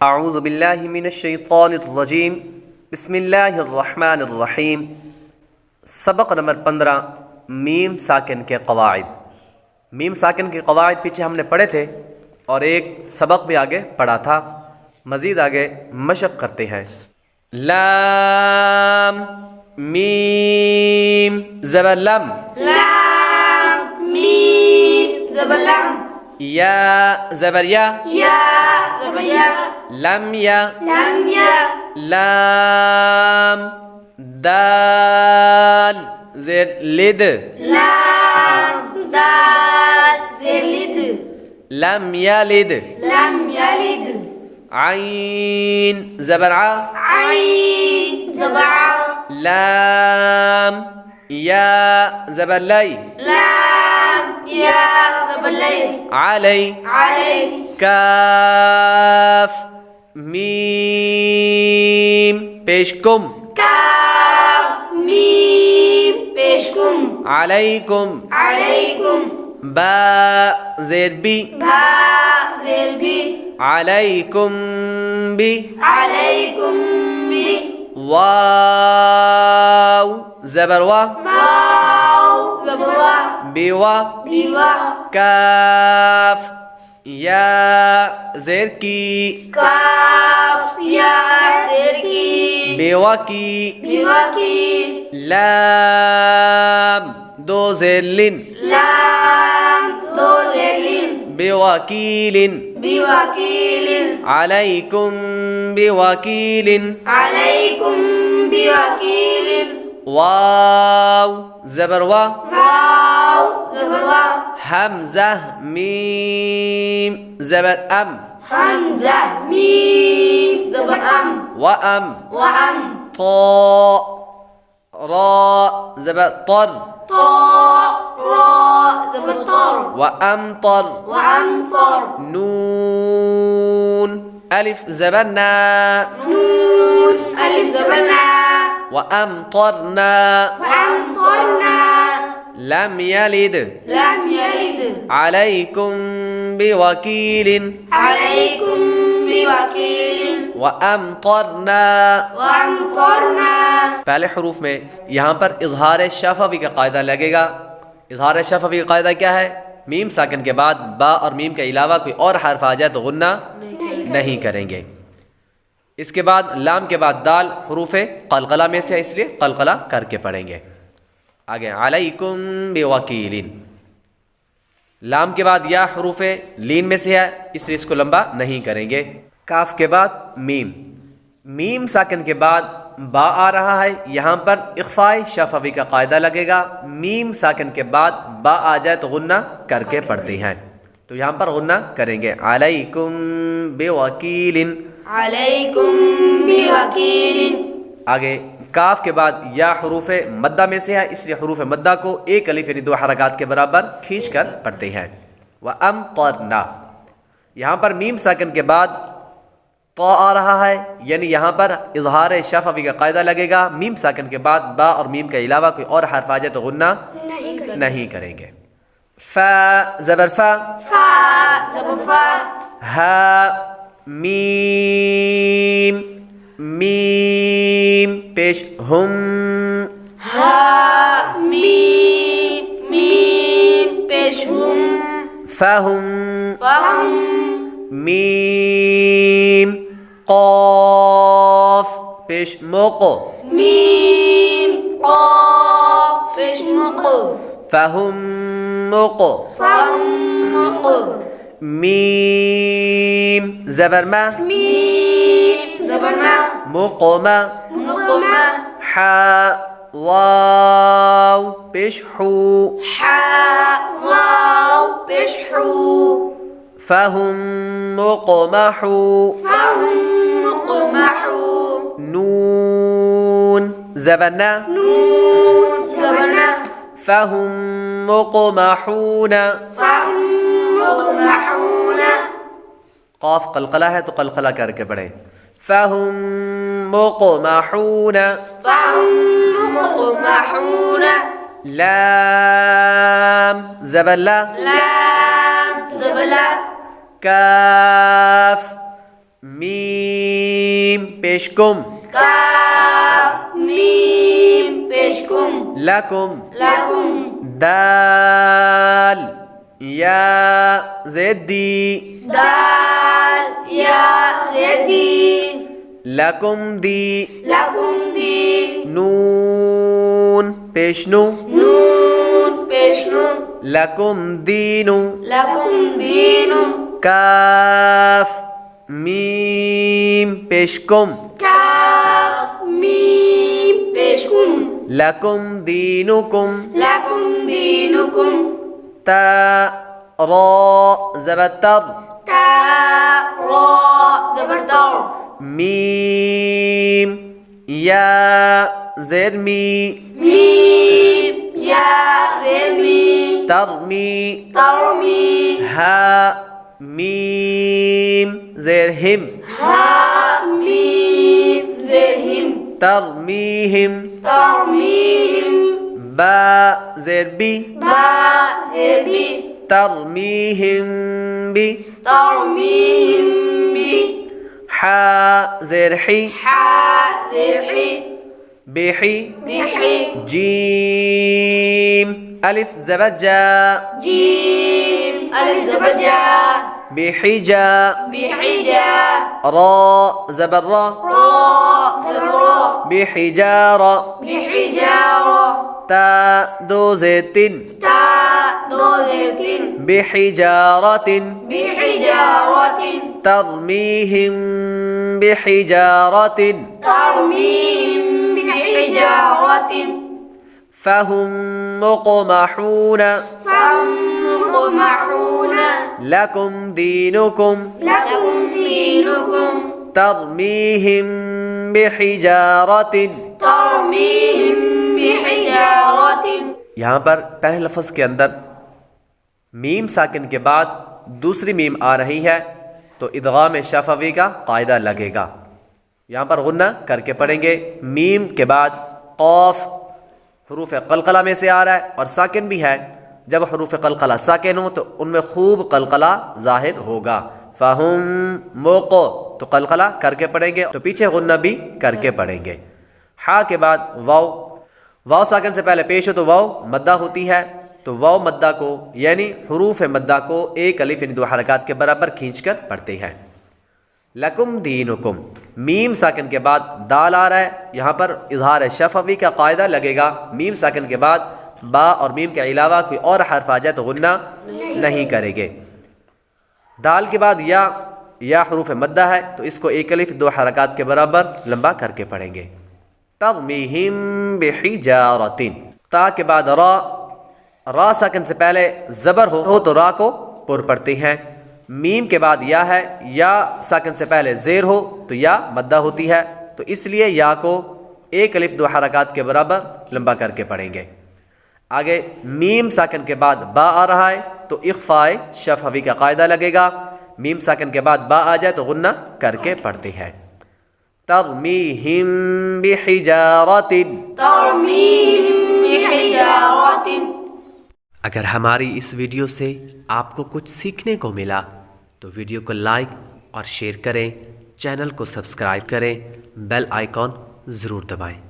अऊज़ु बिल्लाहि मिनश्शैतानिर्रजीम बिस्मिल्लाहिर्रहमानिर्रहीम। सबक नंबर 15 मीम साकिन के क़वाइद। मीम साकिन के क़वाइद पीछे हमने पढ़े थे और एक सबक भी आगे पढ़ा था। मज़ीद आगे मशक़ करते हैं। लाम मीम ज़बर लम, लाम मीम ज़बर लम, या ज़बर या, ज़बर या, लम या, लाम दाल ज़ेर लिद, लाम दाल ज़ेर लिद, लम यलिद, यलिद, आइन ज़बर आ, आइन ज़बर आ, लाम या ज़बर लै, लाम या ज़बर लै, अलै, अलै, काफ मीम पेशकुम, काफ मीम पेशकुम, अलैकुम, अलैकुम, बा ज़ेर बी, बा ज़ेर बी, अलैकुम बी, अलैकुम बी, वाव ज़बर वा, वाव ज़बर वा, बिवा, बीवा, काफ या ज़ेर की, काफ या ज़ेर की, बेवा की, बीवा की, लाम दो ज़ेर लिन, लाम दो ज़ेर लिन, बेवकीलिन, बिवकीलिन, अलैकुम बिवकीलिन, अलैकुम बिवकीलिन, वाव ज़बर वा, वाव ज़बर वा, हमज़ा मीम ज़बर अम, हमज़ा मीम ज़बर अम, व अम, वअम, ता रा ज़बर तर, ता रा ज़बर तर, व अमतर, वअमतर, नून अलिफ ज़बर ना, नून अलिफ ज़बर ना, व अमतरना, वअमतरना, लम यलिद, लम यलिद, अलैकुम बिवकीलिन, अलैकुम बिवकीलिन, व अमतरना। वअमतरना। पहले हरूफ में यहाँ पर इजहार शफवी का कायदा लगेगा। इजहार शफवी का कायदा क्या है? मीम साकिन के बाद बा और मीम के अलावा कोई और हर्फ आ जाए तो गुन्ना नहीं करेंगे। इसके बाद लाम के बाद दाल हरूफ कलकला में से है, इसलिए कलकला करके पढ़ेंगे। आगे अलैकुम बिवकीलिन। लाम के बाद या हरूफ लीन में से है, इसलिए इसको लंबा नहीं करेंगे। काफ के बाद मीम, मीम साकिन के बाद बा आ रहा है, यहाँ पर इख्फाए शफवी का कायदा लगेगा। मीम साकिन के बाद बा आ जाए तो गुन्ना करके पढ़ते हैं, तो यहाँ पर गुन्ना करेंगे। अलैकुम बिवकीलिन, अलैकुम बिवकीलिन। आगे काफ के बाद या हरूफ मद्दा में से है, इसलिए हरूफ मद्दा को एक अलिफ यानी दो हरकत के बराबर खींच कर पढ़ते हैं। व अमतरना, यहाँ पर मीम साकिन के बाद ता आ रहा है, यानी यहाँ पर इजहार शफवी का कायदा लगेगा। मीम साकिन के बाद बा और मीम के अलावा कोई और हर्फ आ जाए तो गुन्ना नहीं करेंगे। फा ज़बर फा, फा ज़बर फा, हा मीम मीम पेश हुम, हा मीम मीम पेश हुम, फहुम, फहुम, मीम क़ाफ पेश मोको, मीम क़ाफ पेश मुक़, फहुम मोको, फहुम मुक़, मीम ज़बर मा, मीम ज़बर मा, मुक़मा, मुक़मा, हा वाव पेश हू, हा वाव पेश हू, फहुम मुक़महू, फहुम मुक़महू, नून ज़बर ना, नून ज़बर ना, फहुम मुक़महूना। फहुम मुक़महूना। क़ाफ कलकला है तो कलकला करके पढ़े। फहुम मुक़महूना, फहुम मुक़महूना। लाम ज़बर ला, लाम ज़बर ला, काफ मीम पेशकुम काफ मीम पेशकुम लकुम लकुम दाल या ज़ेदी दाल या ज़ेदी लकुम दी लकुम दी नून पेशनु नून पेशनु लकुम दीनु लकुम दीनु काफ मीम पेशकुम काफ मीम पेशकुम लकुम दीनुकुम लकुम दीनुकुम ता रा ज़बतर ता रा ज़बरदर मीम या ज़ेरमी मीम या ज़ेरमी तरमी तरमी हा मीम ज़ेरहिम हा मीम ज़ेरहिम तरमीहिम तरमीहिम बा ज़ेरबी बा ज़ेरबी तरमीहिम बी तरमीहिम बी हा ज़ेरही हा ज़ेरही बिही बिही जीम अलिफ ज़बजा जीम अलिफ ज़बजा बिहिजा बिहिजा रा ज़बर्रा रा ज़बरा बिहिजारा बिहिजारा ता दो ज़ेतिन ता दो ज़ेतिन बिहिजारतिन बिहिजारतिन तरमीहिम बिहिजारतिन तरमीहिम बिहिजारतिन फहुम मुक़महून फहुम मुक़महून लकुम दीनुकुम लकुम दीनुकुम तरमीहिम बिहिजारतिन। तरमीहिम बिहिजारतिन। यहाँ पर पहले लफ्ज़ के अंदर मीम साकिन के बाद दूसरी मीम आ रही है तो इदगाम शफवी का कायदा लगेगा। यहाँ पर गुन्ना करके पढ़ेंगे। मीम के बाद क़ाफ हरूफ क़लक़ला में से आ रहा है और साकिन भी है। जब हरूफ क़लक़ला साकिन हो तो उनमें खूब क़लक़ला ज़ाहिर होगा। फ़हुम मोको तो क़लक़ला करके पढ़ेंगे तो पीछे गुन्ना भी करके पढ़ेंगे। हा के बाद वाव, वाव साकिन से पहले पेश हो तो वाव मद्दा होती है तो वाव मद्दा को यानी हरूफ मद्दा को एक अलिफ यानी दो हरकत के बराबर खींच कर पढ़ते हैं। लकुम दीनुकुम मीम साकिन के बाद दाल आ रहा है। यहाँ पर इजहार शफवी का कायदा लगेगा। मीम साकिन के बाद बा और मीम के अलावा कोई और हर्फ आ जाए तो गुन्ना नहीं करेंगे। दाल के बाद या हरूफ मद्दा है तो इसको एक अलिफ दो हरकत के बराबर लंबा करके पढ़ेंगे। तरमीहिम बिहिजारतिन। ता के बाद रा साकिन से पहले ज़बर हो तो रा को पुर पढ़ते हैं। मीम के बाद या है, या साकिन से पहले ज़ेर हो तो या मद्दा होती है तो इसलिए या को एक अलिफ दो हरकत के बराबर लंबा करके पढ़ेंगे। आगे मीम साकिन के बाद बा आ रहा है तो इख्फ़ाए शफवी का कायदा लगेगा। मीम साकिन के बाद बा आ जाए तो गुन्ना करके पढ़ते हैं। तरमीहिम बिहिजारतिन। तरमीहिम बिहिजारतिन। अगर हमारी इस वीडियो से आपको कुछ सीखने को मिला तो वीडियो को लाइक और शेयर करें, चैनल को सब्सक्राइब करें, बेल आइकॉन ज़रूर दबाएं।